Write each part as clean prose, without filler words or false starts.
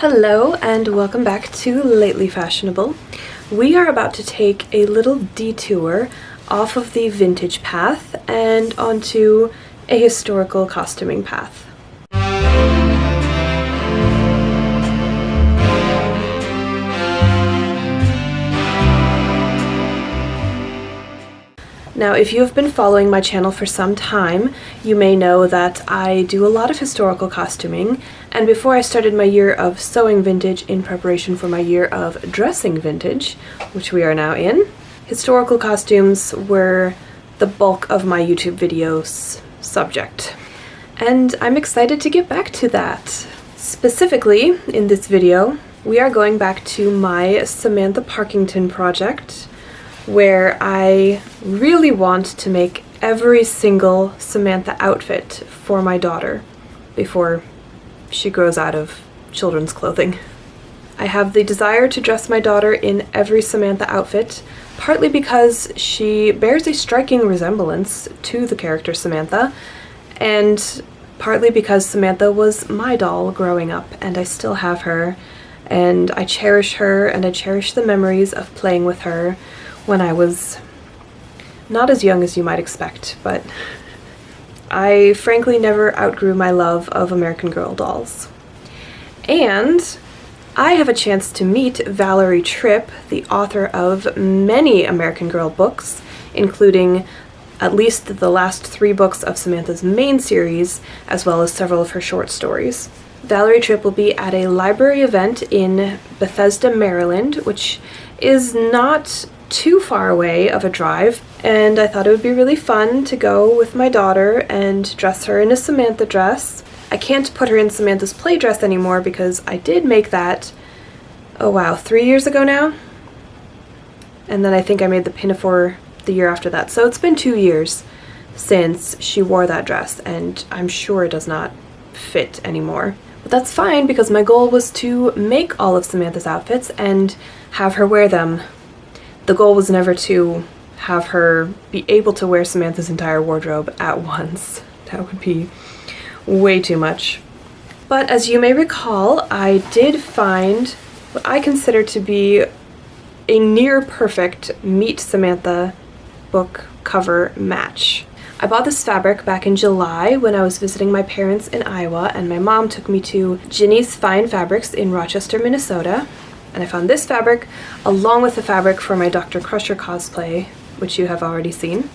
Hello and welcome back to Lately Fashionable. We are about to take a little detour off of the vintage path and onto a historical costuming path. Now, if you have been following my channel for some time, you may know that I do a lot of historical costuming, and before I started my year of sewing vintage in preparation for my year of dressing vintage, which we are now in, historical costumes were the bulk of my YouTube videos subject. And I'm excited to get back to that. Specifically, in this video, we are going back to my Samantha Parkington project, where I really want to make every single Samantha outfit for my daughter before she grows out of children's clothing. I have the desire to dress my daughter in every Samantha outfit, partly because she bears a striking resemblance to the character Samantha, and partly because Samantha was my doll growing up, and I still have her, and I cherish her, and I cherish the memories of playing with her when I was not as young as you might expect, but I frankly never outgrew my love of American Girl dolls. And I have a chance to meet Valerie Tripp, the author of many American Girl books, including at least the last 3 books of Samantha's main series, as well as several of her short stories. Valerie Tripp will be at a library event in Bethesda, Maryland, which is not too far away of a drive, and I thought it would be really fun to go with my daughter and dress her in a Samantha dress. I can't put her in Samantha's play dress anymore because I did make that, 3 years ago now? And then I think I made the pinafore the year after that, so it's been 2 years since she wore that dress, and I'm sure it does not fit anymore. But that's fine because my goal was to make all of Samantha's outfits and have her wear them. The goal was never to have her be able to wear Samantha's entire wardrobe at once. That would be way too much. But as you may recall, I did find what I consider to be a near perfect Meet Samantha book cover match. I bought this fabric back in July when I was visiting my parents in Iowa, and my mom took me to Ginny's Fine Fabrics in Rochester, Minnesota. And I found this fabric along with the fabric for my Dr. Crusher cosplay, which you have already seen.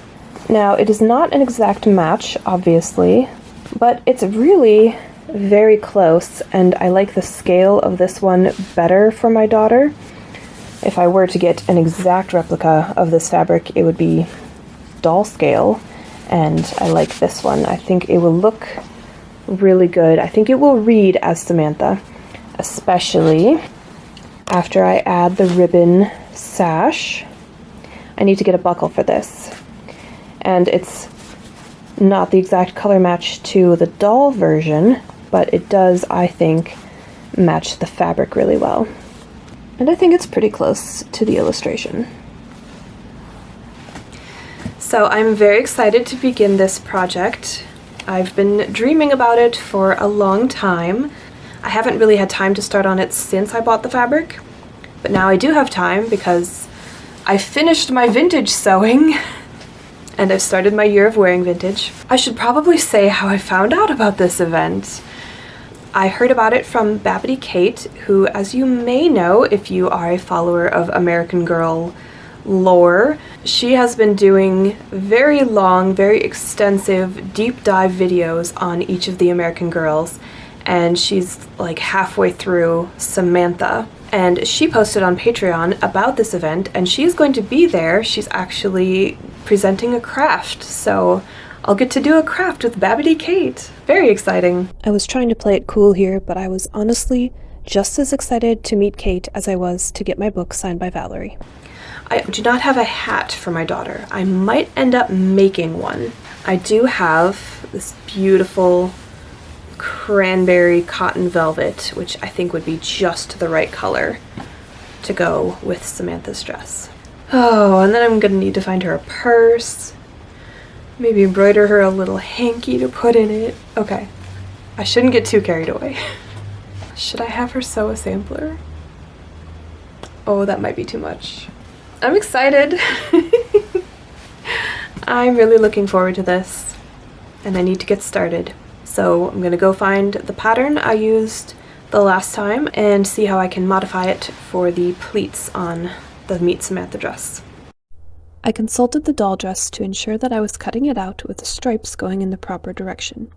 Now, it is not an exact match, obviously, but it's really very close, and I like the scale of this one better for my daughter. If I were to get an exact replica of this fabric, it would be doll scale, and I like this one. I think it will look really good. I think it will read as Samantha, especially after I add the ribbon sash. I need to get a buckle for this. And it's not the exact color match to the doll version, but it does, I think, match the fabric really well. And I think it's pretty close to the illustration. So I'm very excited to begin this project. I've been dreaming about it for a long time. I haven't really had time to start on it since I bought the fabric, but now I do have time because I finished my vintage sewing and I've started my year of wearing vintage. I should probably say how I found out about this event. I heard about it from Babbity Kate, who, as you may know if you are a follower of American Girl lore, she has been doing very long, very extensive deep dive videos on each of the American Girls, and she's like halfway through Samantha. And she posted on Patreon about this event, and she's going to be there. She's actually presenting a craft, so I'll get to do a craft with Babbity Kate. Very exciting. I was trying to play it cool here, but I was honestly just as excited to meet Kate as I was to get my book signed by Valerie. I do not have a hat for my daughter. I might end up making one. I do have this beautiful cranberry cotton velvet, which I think would be just the right color to go with Samantha's dress. Oh, and then I'm gonna need to find her a purse. Maybe embroider her a little hanky to put in it. Okay, I shouldn't get too carried away. Should I have her sew a sampler? Oh, that might be too much. I'm excited. I'm really looking forward to this, and I need to get started. So I'm gonna go find the pattern I used the last time and see how I can modify it for the pleats on the Meet Samantha dress. I consulted the doll dress to ensure that I was cutting it out with the stripes going in the proper direction.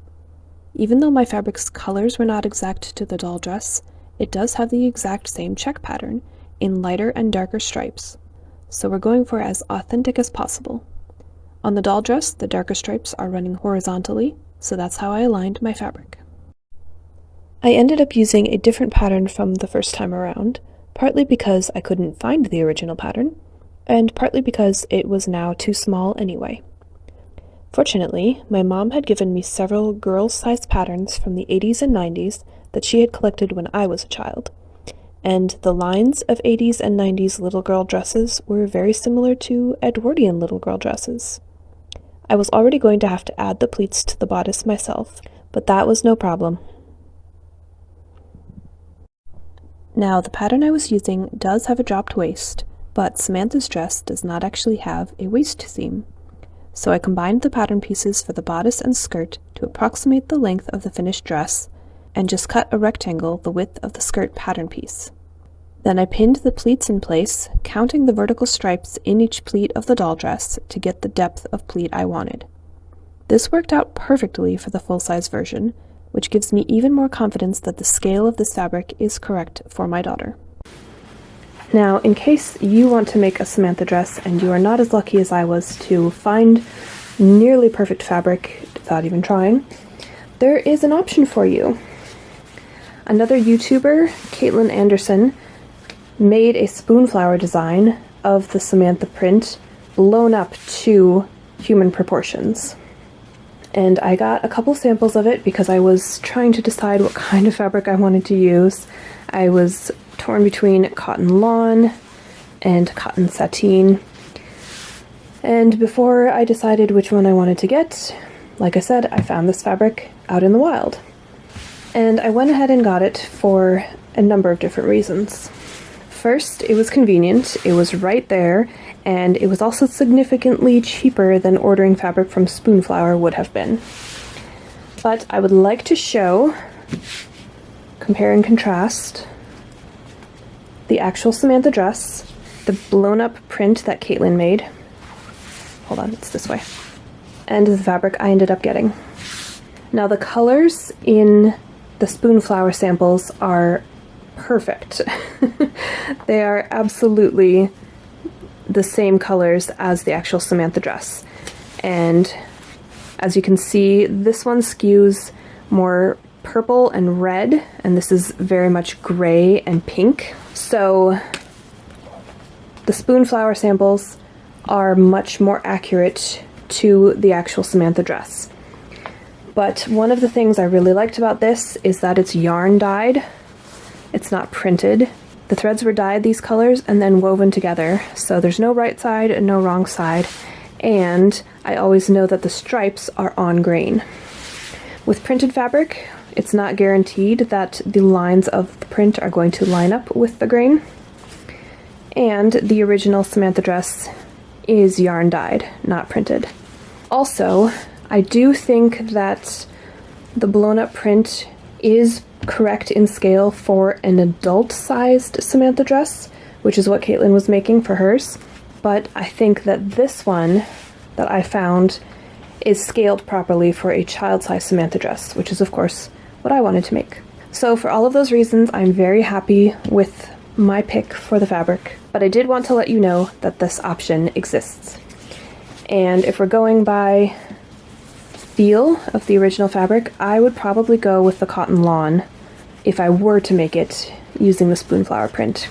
Even though my fabric's colors were not exact to the doll dress, it does have the exact same check pattern in lighter and darker stripes, so we're going for as authentic as possible. On the doll dress, the darker stripes are running horizontally, so that's how I aligned my fabric. I ended up using a different pattern from the first time around, partly because I couldn't find the original pattern, and partly because it was now too small anyway. Fortunately, my mom had given me several girl-sized patterns from the 80s and 90s that she had collected when I was a child, and the lines of 80s and 90s little girl dresses were very similar to Edwardian little girl dresses. I was already going to have to add the pleats to the bodice myself, but that was no problem. Now, the pattern I was using does have a dropped waist, but Samantha's dress does not actually have a waist seam. So I combined the pattern pieces for the bodice and skirt to approximate the length of the finished dress, and just cut a rectangle the width of the skirt pattern piece. Then I pinned the pleats in place, counting the vertical stripes in each pleat of the doll dress to get the depth of pleat I wanted. This worked out perfectly for the full-size version, which gives me even more confidence that the scale of this fabric is correct for my daughter. Now, in case you want to make a Samantha dress and you are not as lucky as I was to find nearly perfect fabric without even trying, there is an option for you. Another YouTuber, Caitlin Anderson, made a spoonflower design of the Samantha print blown up to human proportions. And I got a couple samples of it because I was trying to decide what kind of fabric I wanted to use. I was torn between cotton lawn and cotton sateen. And before I decided which one I wanted to get, like I said, I found this fabric out in the wild. And I went ahead and got it for a number of different reasons. First, it was convenient, it was right there, and it was also significantly cheaper than ordering fabric from Spoonflower would have been. But I would like to show, compare and contrast, the actual Samantha dress, the blown up print that Caitlin made. Hold on, it's this way. And the fabric I ended up getting. Now the colors in the Spoonflower samples are perfect. They are absolutely the same colors as the actual Samantha dress. And as you can see, this one skews more purple and red, and this is very much gray and pink. So the Spoonflower samples are much more accurate to the actual Samantha dress. But one of the things I really liked about this is that it's yarn dyed. It's not printed. The threads were dyed these colors and then woven together, so there's no right side and no wrong side, and I always know that the stripes are on grain. With printed fabric, it's not guaranteed that the lines of the print are going to line up with the grain, and the original Samantha dress is yarn dyed, not printed. Also, I do think that the blown up print is correct in scale for an adult-sized Samantha dress, which is what Caitlin was making for hers, but I think that this one that I found is scaled properly for a child-sized Samantha dress, which is of course what I wanted to make. So for all of those reasons, I'm very happy with my pick for the fabric, but I did want to let you know that this option exists. And if we're going by feel of the original fabric, I would probably go with the cotton lawn if I were to make it using the Spoonflower print.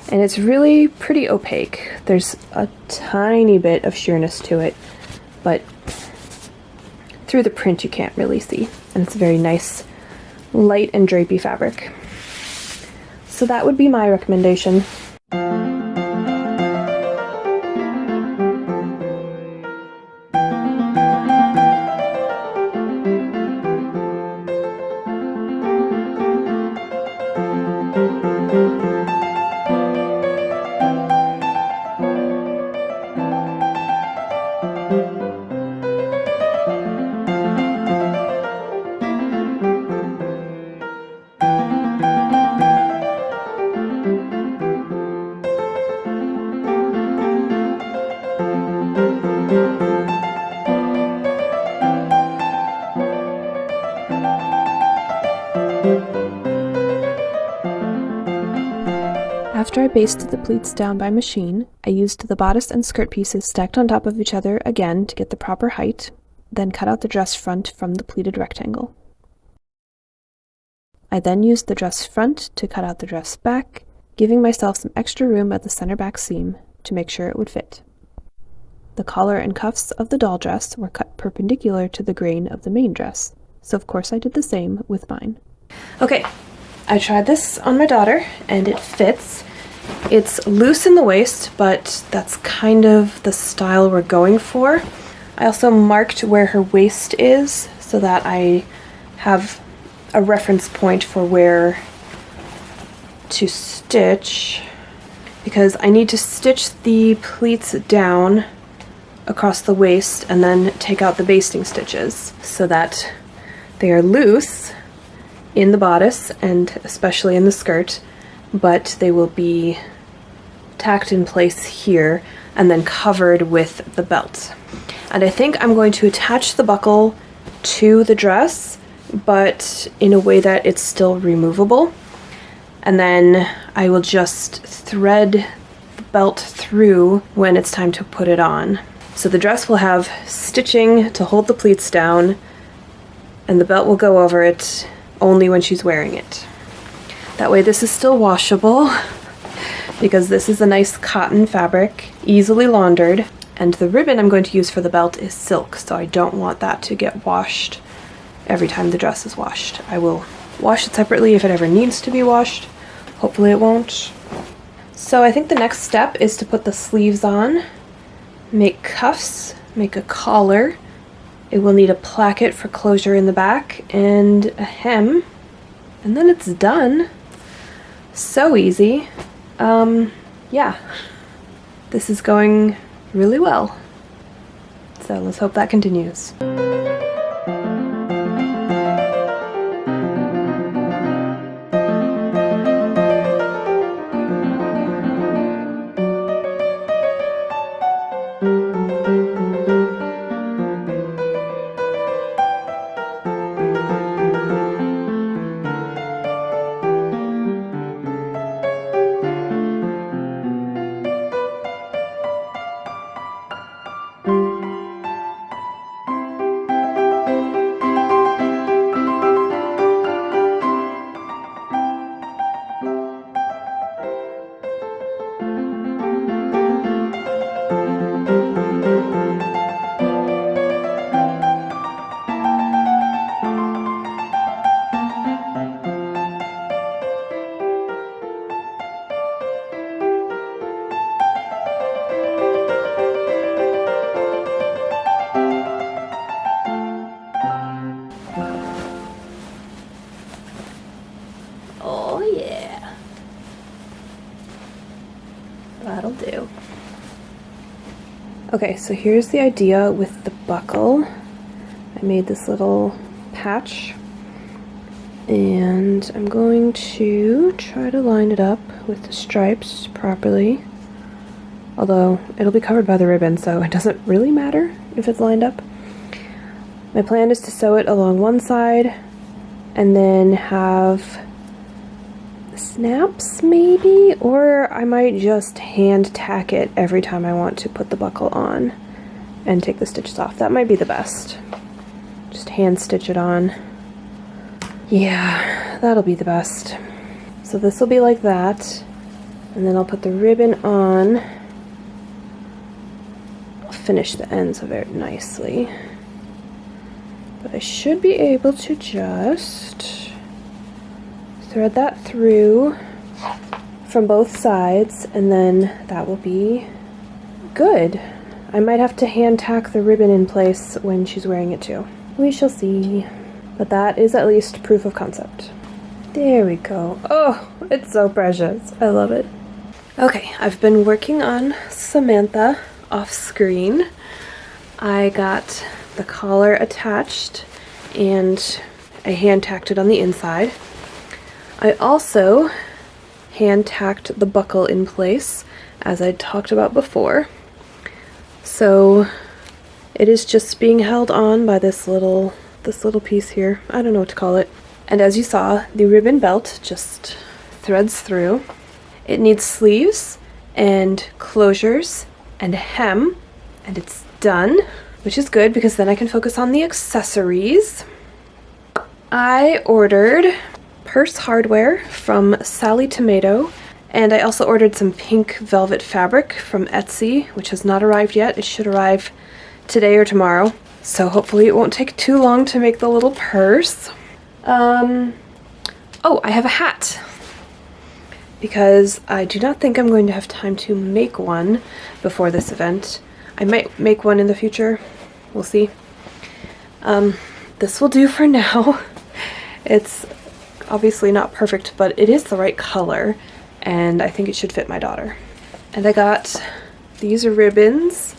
And it's really pretty opaque. There's a tiny bit of sheerness to it, but through the print you can't really see. And it's a very nice, light and drapey fabric. So that would be my recommendation. After I basted the pleats down by machine, I used the bodice and skirt pieces stacked on top of each other again to get the proper height, then cut out the dress front from the pleated rectangle. I then used the dress front to cut out the dress back, giving myself some extra room at the center back seam to make sure it would fit. The collar and cuffs of the doll dress were cut perpendicular to the grain of the main dress, so of course I did the same with mine. Okay, I tried this on my daughter and it fits. It's loose in the waist, but that's kind of the style we're going for. I also marked where her waist is so that I have a reference point for where to stitch, because I need to stitch the pleats down across the waist and then take out the basting stitches so that they are loose in the bodice and especially in the skirt, but they will be tacked in place here and then covered with the belt. And I think I'm going to attach the buckle to the dress, but in a way that it's still removable. And then I will just thread the belt through when it's time to put it on. So the dress will have stitching to hold the pleats down, and the belt will go over it only when she's wearing it. That way this is still washable, because this is a nice cotton fabric, easily laundered, and the ribbon I'm going to use for the belt is silk, so I don't want that to get washed every time the dress is washed. I will wash it separately if it ever needs to be washed. Hopefully it won't. So I think the next step is to put the sleeves on, make cuffs, make a collar. It will need a placket for closure in the back and a hem, and then it's done. So easy. Yeah, this is going really well. So let's hope that continues. That'll do. Okay, so here's the idea with the buckle. I made this little patch, and I'm going to try to line it up with the stripes properly, although it'll be covered by the ribbon, so it doesn't really matter if it's lined up. My plan is to sew it along one side and then have snaps maybe, or I might just hand tack it every time I want to put the buckle on and take the stitches off. That might be the best. Just hand stitch it on. Yeah, that'll be the best. So this will be like that, and then I'll put the ribbon on. I'll finish the ends of it nicely, but I should be able to just thread that through from both sides, and then that will be good. I might have to hand tack the ribbon in place when she's wearing it too. We shall see. But that is at least proof of concept. There we go. Oh, it's so precious. I love it. Okay, I've been working on Samantha off screen. I got the collar attached and I hand tacked it on the inside. I also hand tacked the buckle in place, as I talked about before. So it is just being held on by this little piece here. I don't know what to call it. And as you saw, the ribbon belt just threads through. It needs sleeves and closures and a hem, and it's done, which is good because then I can focus on the accessories. I ordered purse hardware from Sally Tomato, and I also ordered some pink velvet fabric from Etsy, which has not arrived yet. It should arrive today or tomorrow, so hopefully it won't take too long to make the little purse. Oh, I have a hat, because I do not think I'm going to have time to make one before this event. I might make one in the future. We'll see. This will do for now. It's obviously not perfect, but it is the right color, and I think it should fit my daughter. And I got these ribbons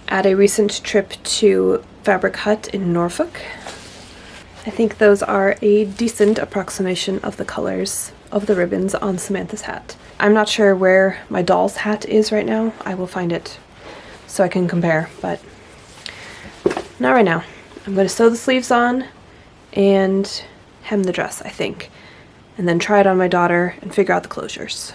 at a recent trip to Fabric Hut in Norfolk. I think those are a decent approximation of the colors of the ribbons on Samantha's hat. I'm not sure where my doll's hat is right now. I will find it so I can compare, but not right now. I'm going to sew the sleeves on and hem the dress, I think, and then try it on my daughter and figure out the closures.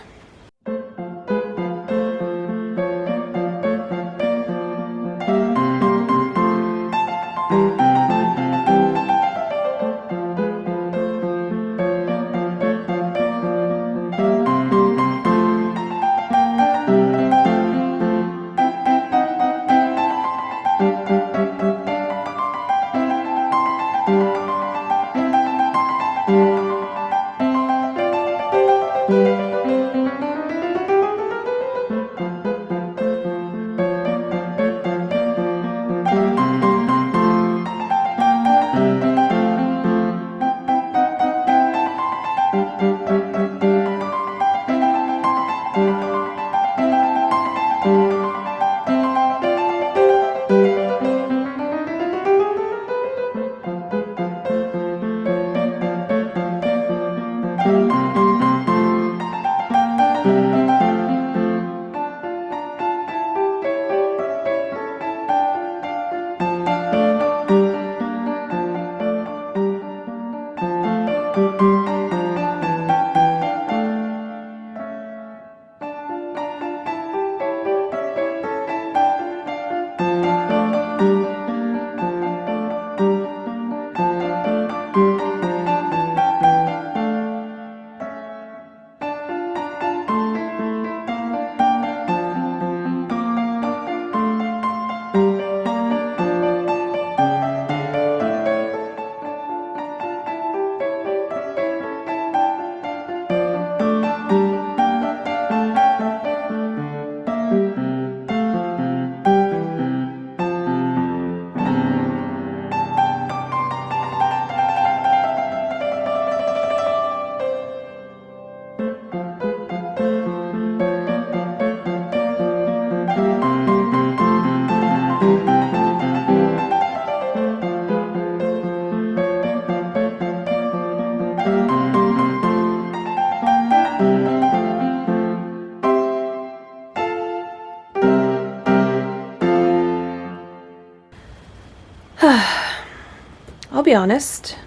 I'll be honest,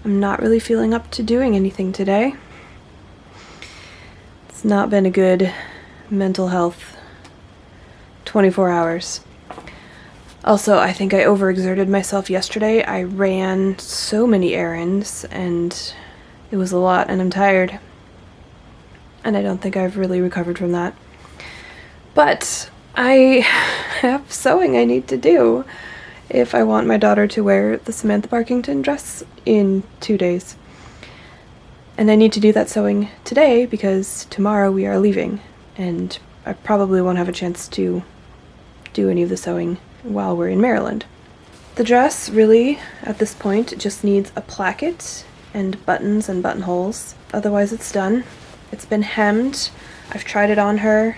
I'm not really feeling up to doing anything today. It's not been a good mental health 24 hours. Also, I think I overexerted myself yesterday. I ran so many errands and it was a lot, and I'm tired. And I don't think I've really recovered from that. But I have sewing I need to do if I want my daughter to wear the Samantha Parkington dress in 2 days. And I need to do that sewing today because tomorrow we are leaving, and I probably won't have a chance to do any of the sewing while we're in Maryland. The dress really, at this point, just needs a placket and buttons and buttonholes. Otherwise it's done. It's been hemmed. I've tried it on her.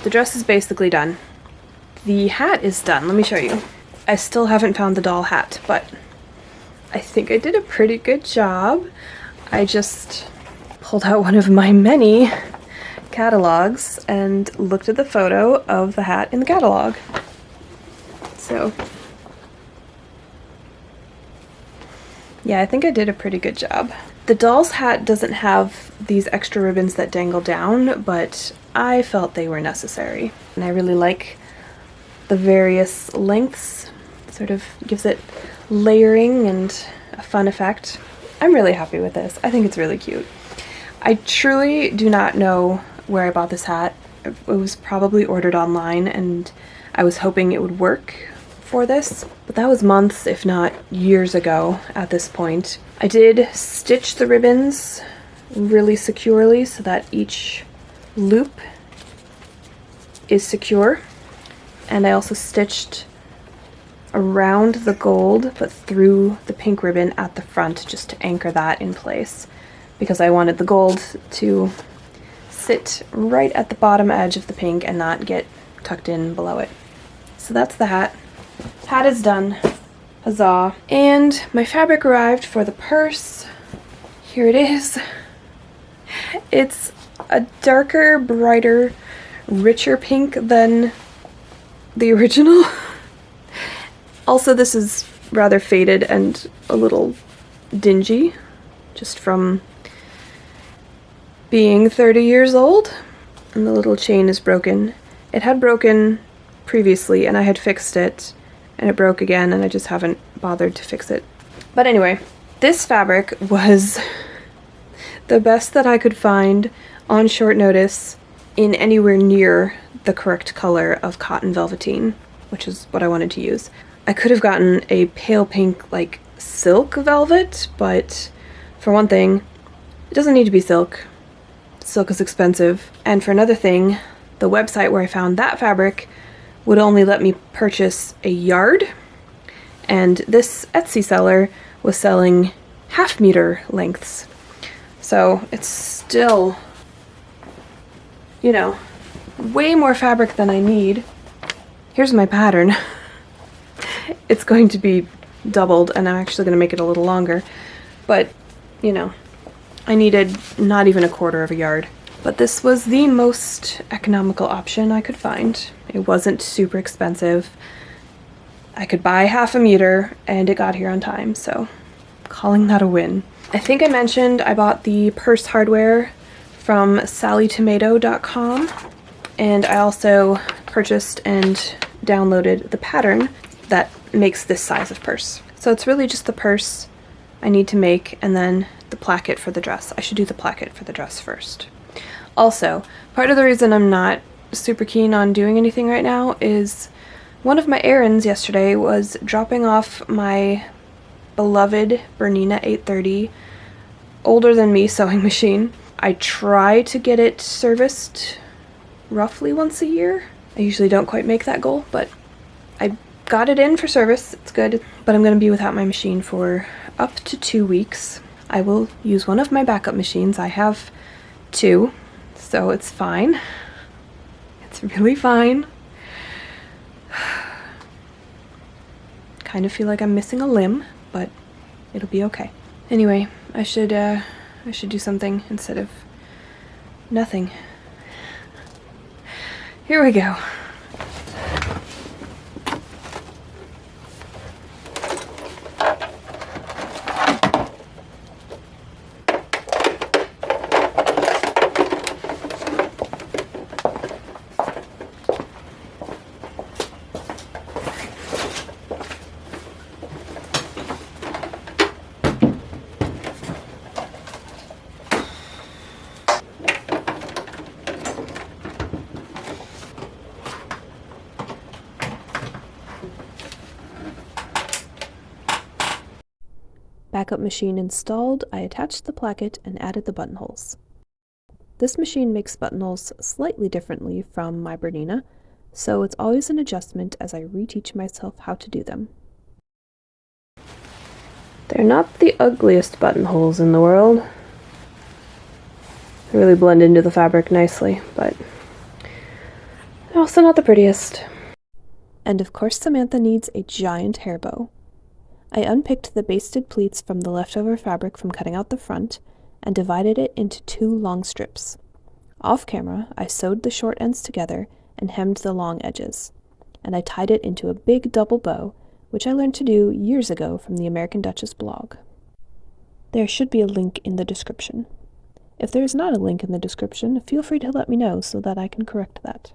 The dress is basically done. The hat is done. Let me show you. I still haven't found the doll hat, but I think I did a pretty good job. I just pulled out one of my many catalogs and looked at the photo of the hat in the catalog. So, yeah, I think I did a pretty good job. The doll's hat doesn't have these extra ribbons that dangle down, but I felt they were necessary. And I really like the various lengths. Sort of gives it layering and a fun effect. I'm really happy with this. I think it's really cute. I truly do not know where I bought this hat. It was probably ordered online and I was hoping it would work for this, but that was months, if not years ago at this point. I did stitch the ribbons really securely so that each loop is secure, and I also stitched around the gold but through the pink ribbon at the front just to anchor that in place, because I wanted the gold to sit right at the bottom edge of the pink and not get tucked in below it. So that's the hat. Hat is done. Huzzah. And my fabric arrived for the purse. Here it is. It's a darker, brighter, richer pink than the original. Also, this is rather faded and a little dingy, just from being 30 years old. And the little chain is broken. It had broken previously and I had fixed it, and it broke again and I just haven't bothered to fix it. But anyway, this fabric was the best that I could find on short notice in anywhere near the correct color of cotton velveteen, which is what I wanted to use. I could have gotten a pale pink like silk velvet, but for one thing, it doesn't need to be silk. Silk is expensive. And for another thing, the website where I found that fabric would only let me purchase a yard, and this Etsy seller was selling half-meter lengths. So it's still, you know, way more fabric than I need. Here's my pattern. It's going to be doubled, and I'm actually going to make it a little longer, but, you know, I needed not even a quarter of a yard. But this was the most economical option I could find. It wasn't super expensive. I could buy half a meter and it got here on time, so calling that a win. I think I mentioned I bought the purse hardware from sallytomato.com, and I also purchased and downloaded the pattern that makes this size of purse. So it's really just the purse I need to make and then the placket for the dress. I should do the placket for the dress first. Also, part of the reason I'm not super keen on doing anything right now is one of my errands yesterday was dropping off my beloved Bernina 830 older than me sewing machine. I try to get it serviced roughly once a year. I usually don't quite make that goal, but I got it in for service. It's good, but I'm going to be without my machine for up to 2 weeks. I will use one of my backup machines. I have two. So it's fine. It's really fine. Kind of feel like I'm missing a limb, but it'll be okay. Anyway, I should do something instead of nothing. Here we go. Backup machine installed, I attached the placket and added the buttonholes. This machine makes buttonholes slightly differently from my Bernina, so it's always an adjustment as I reteach myself how to do them. They're not the ugliest buttonholes in the world. They really blend into the fabric nicely, but they're also not the prettiest. And of course Samantha needs a giant hair bow. I unpicked the basted pleats from the leftover fabric from cutting out the front and divided it into 2 long strips. Off camera, I sewed the short ends together and hemmed the long edges, and I tied it into a big double bow, which I learned to do years ago from the American Duchess blog. there should be a link in the description. If there is not a link in the description, feel free to let me know so that I can correct that.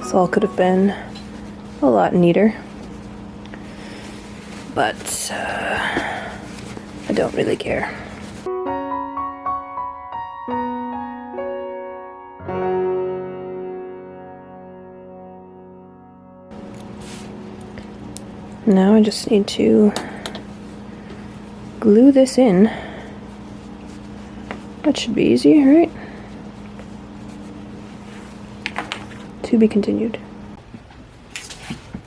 This all could have been a lot neater, but I don't really care. Now I just need to glue this in. That should be easy, right? To be continued.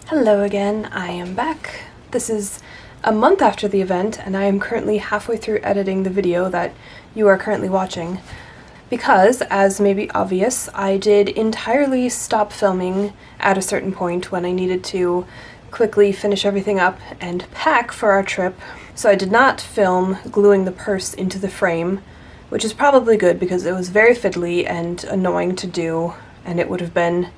Hello again, I am back. This is a month after the event, and I am currently halfway through editing the video that you are currently watching. Because, as may be obvious, I did entirely stop filming at a certain point when I needed to quickly finish everything up and pack for our trip. So I did not film gluing the purse into the frame, which is probably good because it was very fiddly and annoying to do, and it would have been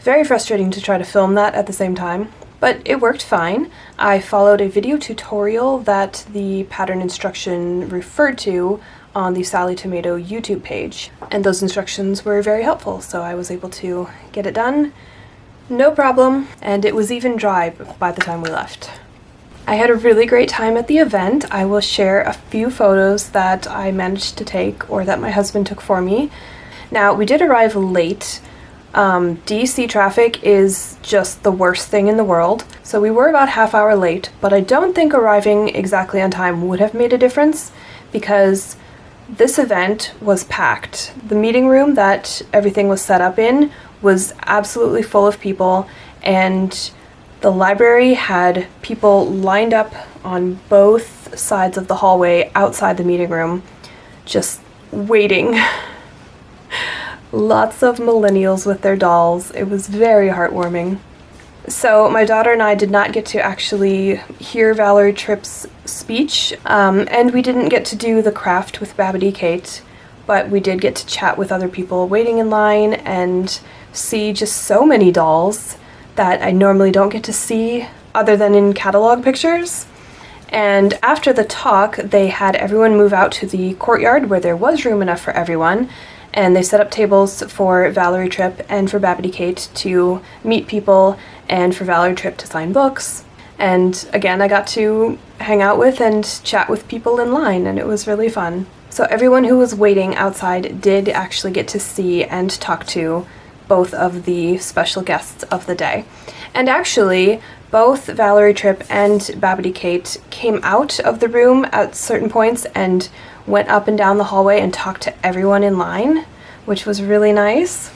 very frustrating to try to film that at the same time. But it worked fine. I followed a video tutorial that the pattern instruction referred to on the Sally Tomato YouTube page, and those instructions were very helpful, so I was able to get it done, no problem, and it was even dry by the time we left. I had a really great time at the event. I will share a few photos that I managed to take or that my husband took for me. Now, we did arrive late. DC traffic is just the worst thing in the world, so we were about half hour late, but I don't think arriving exactly on time would have made a difference because this event was packed. The meeting room that everything was set up in was absolutely full of people, and the library had people lined up on both sides of the hallway outside the meeting room, just waiting. Lots of millennials with their dolls. It was very heartwarming. So my daughter and I did not get to actually hear Valerie Tripp's speech, and we didn't get to do the craft with Babbity Kate, but we did get to chat with other people waiting in line and see just so many dolls that I normally don't get to see other than in catalog pictures. And after the talk, they had everyone move out to the courtyard where there was room enough for everyone, and they set up tables for Valerie Tripp and for Babbity Kate to meet people and for Valerie Tripp to sign books. And again, I got to hang out with and chat with people in line, and it was really fun. So everyone who was waiting outside did actually get to see and talk to both of the special guests of the day. And actually, both Valerie Tripp and Babbity Kate came out of the room at certain points and went up and down the hallway and talked to everyone in line, which was really nice.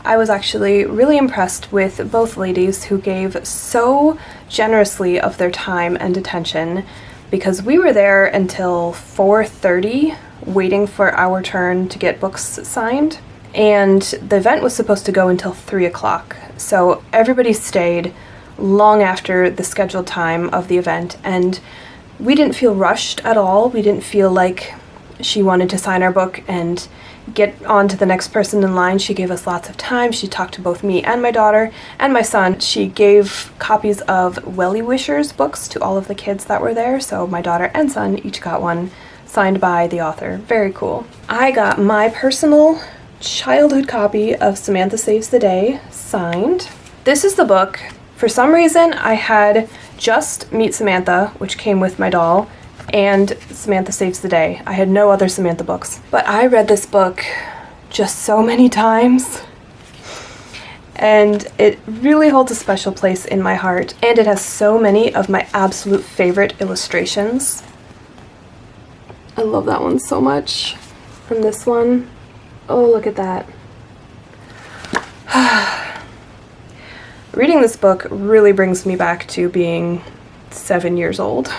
I was actually really impressed with both ladies who gave so generously of their time and attention, because we were there until 4:30 waiting for our turn to get books signed, and the event was supposed to go until 3 o'clock. So everybody stayed long after the scheduled time of the event, and we didn't feel rushed at all. We didn't feel like she wanted to sign our book and get on to the next person in line. She gave us lots of time. She talked to both me and my daughter and my son. She gave copies of Welly Wishers books to all of the kids that were there, so my daughter and son each got one signed by the author. Very cool. I got my personal childhood copy of Samantha Saves the Day signed. This is the book. For some reason, I had just Meet Samantha, which came with my doll, and Samantha Saves the Day. I had no other Samantha books. But I read this book just so many times. and it really holds a special place in my heart, and it has so many of my absolute favorite illustrations. I love that one so much. And this one, oh, look at that. Reading this book really brings me back to being 7 years old.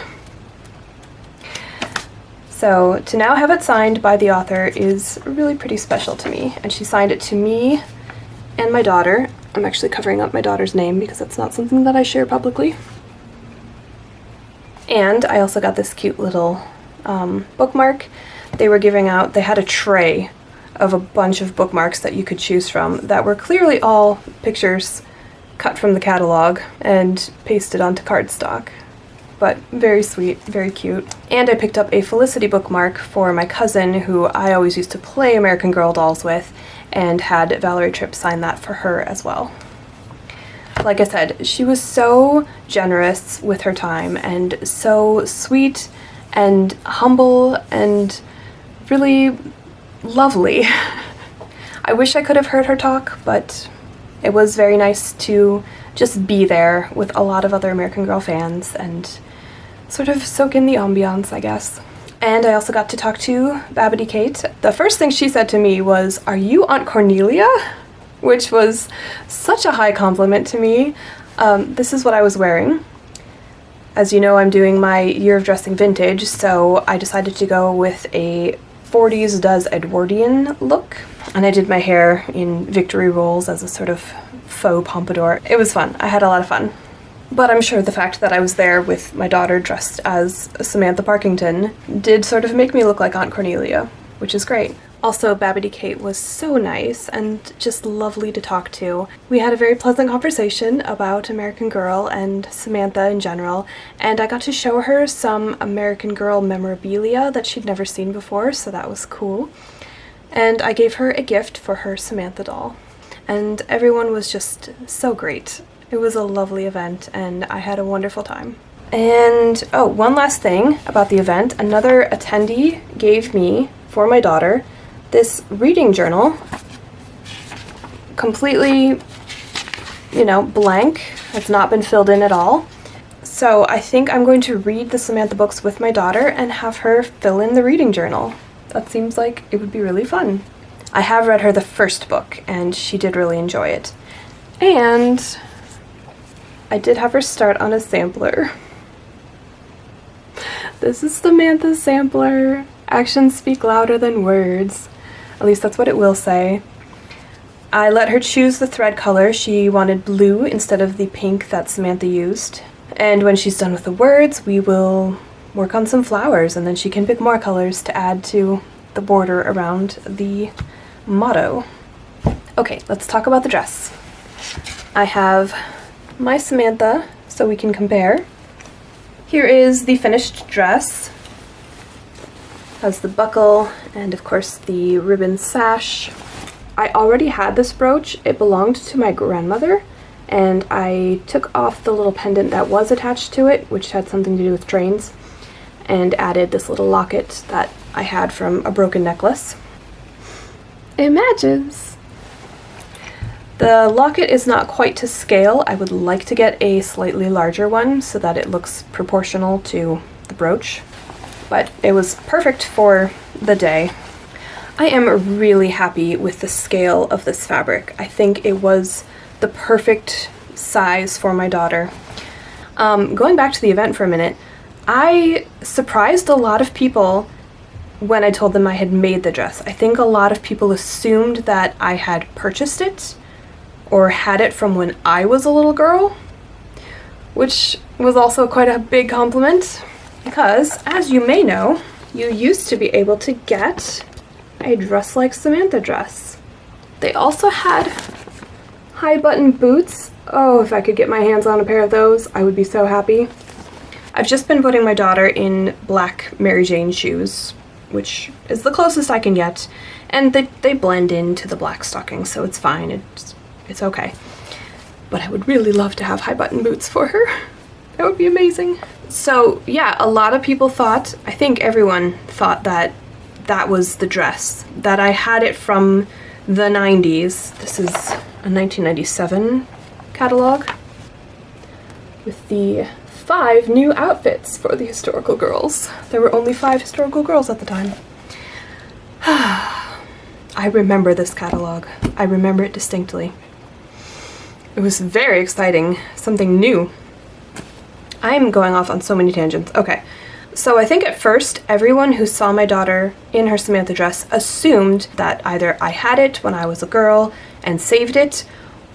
So to now have it signed by the author is really pretty special to me, and she signed it to me and my daughter. I'm actually covering up my daughter's name because it's not something that I share publicly. And I also got this cute little bookmark. They were giving out, they had a tray of a bunch of bookmarks that you could choose from that were clearly all pictures cut from the catalog and pasted onto cardstock. But very sweet, very cute. And I picked up a Felicity bookmark for my cousin, who I always used to play American Girl dolls with, and had Valerie Tripp sign that for her as well. Like I said, she was so generous with her time and so sweet and humble and really lovely. I wish I could have heard her talk, but it was very nice to just be there with a lot of other American Girl fans and sort of soak in the ambiance, I guess. And I also got to talk to Babbity Kate. The first thing she said to me was, "Are you Aunt Cornelia?" Which was such a high compliment to me. This is what I was wearing. As you know, I'm doing my year of dressing vintage, so I decided to go with a 40s does Edwardian look. And I did my hair in victory rolls as a sort of faux pompadour. It was fun. I had a lot of fun. But I'm sure the fact that I was there with my daughter dressed as Samantha Parkington did sort of make me look like Aunt Cornelia, which is great. Also, Babbity Kate was so nice and just lovely to talk to. We had a very pleasant conversation about American Girl and Samantha in general, and I got to show her some American Girl memorabilia that she'd never seen before, so that was cool. And I gave her a gift for her Samantha doll. And everyone was just so great. It was a lovely event, and I had a wonderful time. And, oh, one last thing about the event. Another attendee gave me, for my daughter, this reading journal. Completely, blank. It's not been filled in at all. So I think I'm going to read the Samantha books with my daughter and have her fill in the reading journal. That seems like it would be really fun. I have read her the first book, and she did really enjoy it. And I did have her start on a sampler. This is Samantha's sampler. Actions speak louder than words. At least that's what it will say. I let her choose the thread color. She wanted blue instead of the pink that Samantha used. And when she's done with the words, we will work on some flowers, and then she can pick more colors to add to the border around the motto. Okay, let's talk about the dress. I have my Samantha, so we can compare. Here is the finished dress. Has the buckle and of course the ribbon sash. I already had this brooch. It belonged to my grandmother, and I took off the little pendant that was attached to it, which had something to do with trains, and added this little locket that I had from a broken necklace. It matches! The locket is not quite to scale. I would like to get a slightly larger one so that it looks proportional to the brooch, but it was perfect for the day. I am really happy with the scale of this fabric. I think it was the perfect size for my daughter. Going back to the event for a minute, I surprised a lot of people when I told them I had made the dress. I think a lot of people assumed that I had purchased it or had it from when I was a little girl, which was also quite a big compliment because, as you may know, you used to be able to get a Dress Like Samantha dress. They also had high button boots. Oh, if I could get my hands on a pair of those, I would be so happy. I've just been putting my daughter in black Mary Jane shoes, which is the closest I can get, and they blend into the black stockings, so it's fine. It's okay. But I would really love to have high button boots for her. That would be amazing. So yeah, a lot of people thought, I think everyone thought that that was the dress, that I had it from the 90s. This is a 1997 catalog with the 5 new outfits for the historical girls. There were only 5 historical girls at the time. I remember this catalog. I remember it distinctly. It was very exciting, something new. I'm going off on so many tangents. Okay, so I think at first everyone who saw my daughter in her Samantha dress assumed that either I had it when I was a girl and saved it,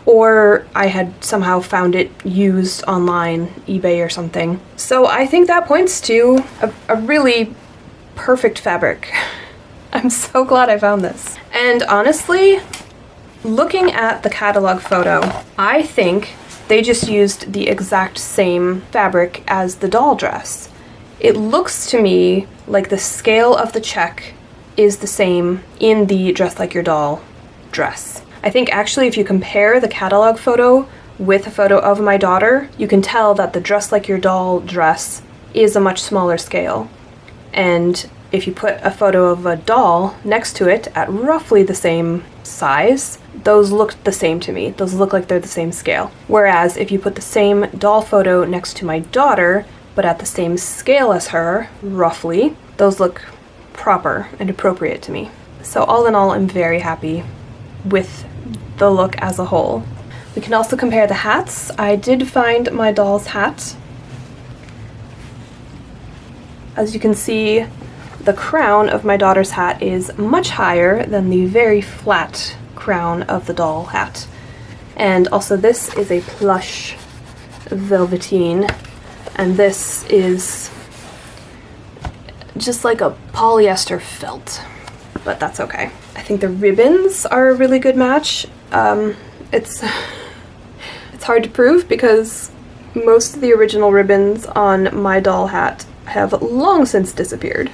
or I had somehow found it used online, eBay or something. So I think that points to a really perfect fabric. I'm so glad I found this. And honestly, looking at the catalog photo, I think they just used the exact same fabric as the doll dress. It looks to me like the scale of the check is the same in the Dress Like Your Doll dress. I think actually if you compare the catalog photo with a photo of my daughter, you can tell that the Dress Like Your Doll dress is a much smaller scale. And if you put a photo of a doll next to it at roughly the same size, those look the same to me. Those look like they're the same scale. Whereas if you put the same doll photo next to my daughter, but at the same scale as her, roughly, those look proper and appropriate to me. So all in all, I'm very happy with the look as a whole. We can also compare the hats. I did find my doll's hat. As you can see, the crown of my daughter's hat is much higher than the very flat crown of the doll hat. And also this is a plush velveteen, and this is just like a polyester felt, but that's okay. I think the ribbons are a really good match. It's hard to prove because most of the original ribbons on my doll hat have long since disappeared.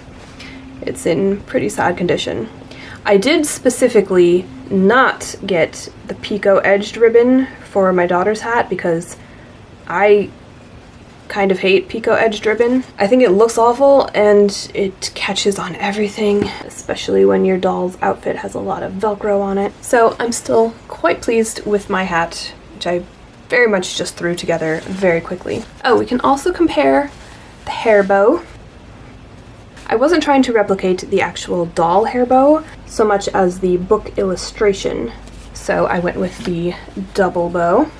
It's in pretty sad condition. I did specifically not get the picot edged ribbon for my daughter's hat because I kind of hate picot edged ribbon. I think it looks awful and it catches on everything, especially when your doll's outfit has a lot of Velcro on it. So I'm still quite pleased with my hat, which I very much just threw together very quickly. Oh, we can also compare the hair bow. I wasn't trying to replicate the actual doll hair bow so much as the book illustration. So I went with the double bow,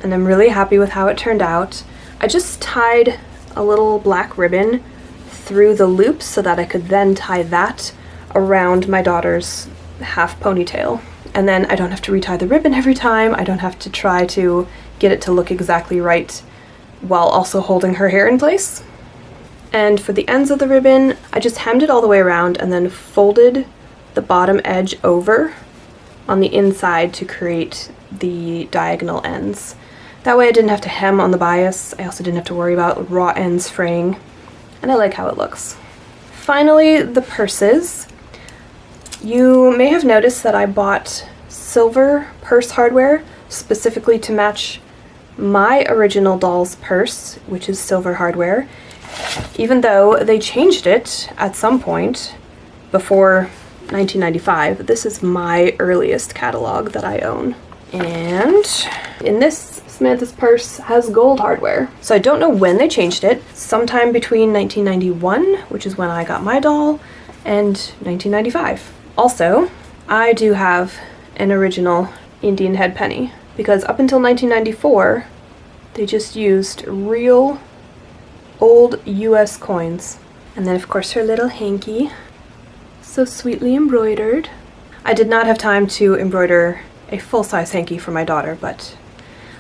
and I'm really happy with how it turned out. I just tied a little black ribbon through the loops so that I could then tie that around my daughter's half ponytail. And then I don't have to retie the ribbon every time. I don't have to try to get it to look exactly right while also holding her hair in place. And for the ends of the ribbon, I just hemmed it all the way around and then folded the bottom edge over on the inside to create the diagonal ends. That way I didn't have to hem on the bias. I also didn't have to worry about raw ends fraying, and I like how it looks. Finally, the purses. You may have noticed that I bought silver purse hardware specifically to match my original doll's purse, which is silver hardware, even though they changed it at some point before 1995. This is my earliest catalog that I own. And in this, Samantha's purse has gold hardware. So I don't know when they changed it, sometime between 1991, which is when I got my doll, and 1995. Also, I do have an original Indian head penny, because up until 1994, they just used real old US coins. And then of course her little hanky, so sweetly embroidered. I did not have time to embroider a full-size hanky for my daughter, but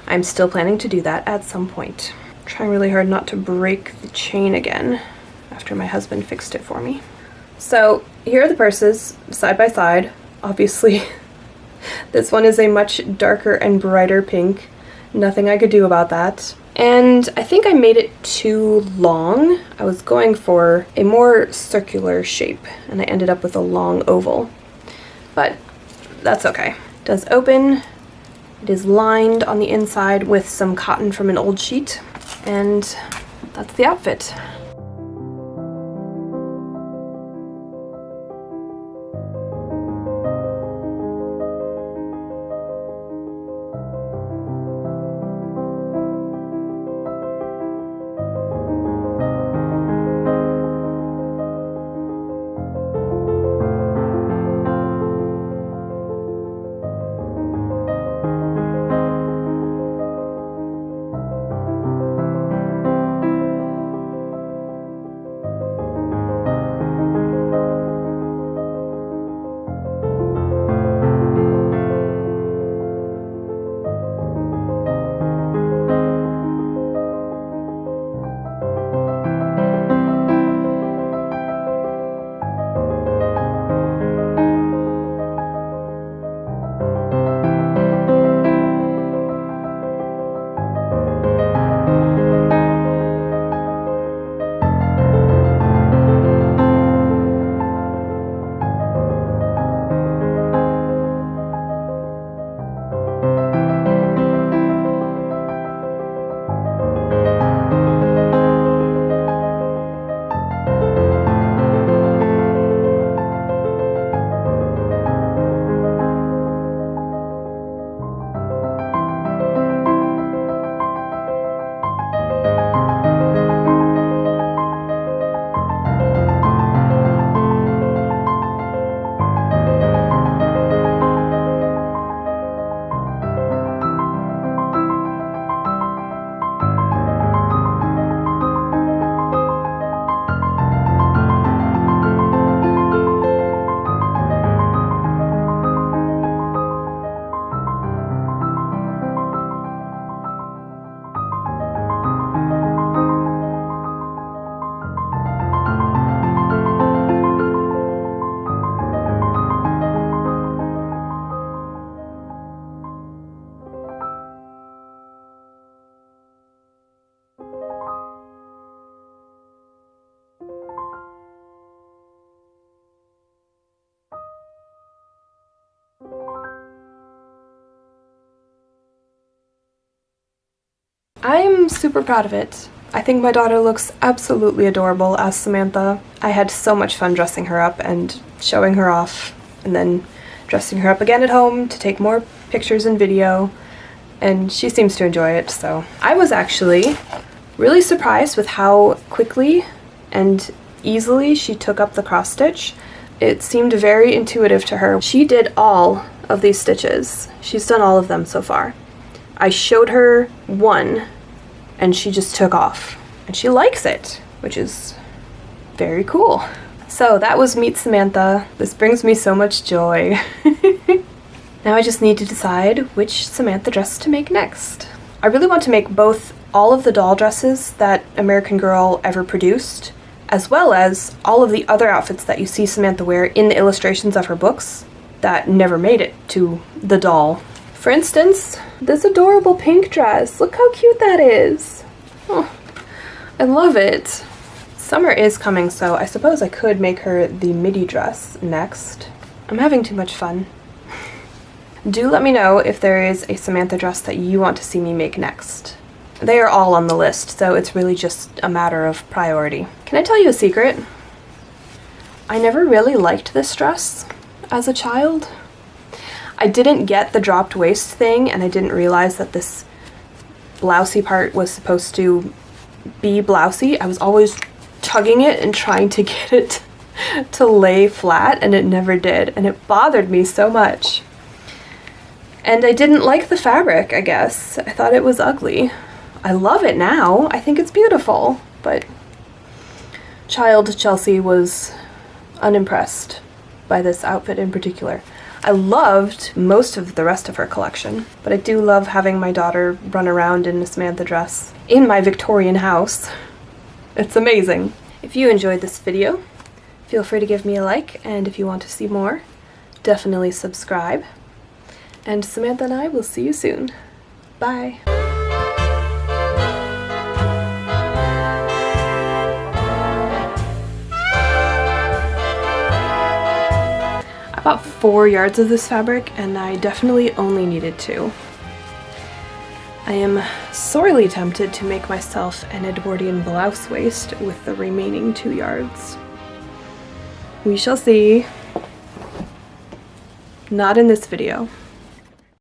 I'm still planning to do that at some point. I'm trying really hard not to break the chain again after my husband fixed it for me. So here are the purses side by side. Obviously this one is a much darker and brighter pink. Nothing I could do about that. And I think I made it too long. I was going for a more circular shape, and I ended up with a long oval. But that's okay. It does open. It is lined on the inside with some cotton from an old sheet, and that's the outfit. I'm super proud of it. I think my daughter looks absolutely adorable as Samantha. I had so much fun dressing her up and showing her off, and then dressing her up again at home to take more pictures and video, and she seems to enjoy it, so. I was actually really surprised with how quickly and easily she took up the cross stitch. It seemed very intuitive to her. She did all of these stitches. She's done all of them so far. I showed her one and she just took off, and she likes it, which is very cool. So that was Meet Samantha. This brings me so much joy. Now I just need to decide which Samantha dress to make next. I really want to make both all of the doll dresses that American Girl ever produced, as well as all of the other outfits that you see Samantha wear in the illustrations of her books that never made it to the doll. For instance, this adorable pink dress. Look how cute that is. Oh, I love it. Summer is coming, so I suppose I could make her the midi dress next. I'm having too much fun. Do let me know if there is a Samantha dress that you want to see me make next. They are all on the list, so it's really just a matter of priority. Can I tell you a secret? I never really liked this dress as a child. I didn't get the dropped waist thing, and I didn't realize that this blousey part was supposed to be blousey. I was always tugging it and trying to get it to lay flat, and it never did, and it bothered me so much. And I didn't like the fabric, I guess. I thought it was ugly. I love it now. I think it's beautiful, but child Chelsea was unimpressed by this outfit in particular. I loved most of the rest of her collection, but I do love having my daughter run around in a Samantha dress in my Victorian house. It's amazing. If you enjoyed this video, feel free to give me a like, and if you want to see more, definitely subscribe. And Samantha and I will see you soon. Bye. I bought 4 yards of this fabric, and I definitely only needed 2. I am sorely tempted to make myself an Edwardian blouse waist with the remaining 2 yards. We shall see. Not in this video.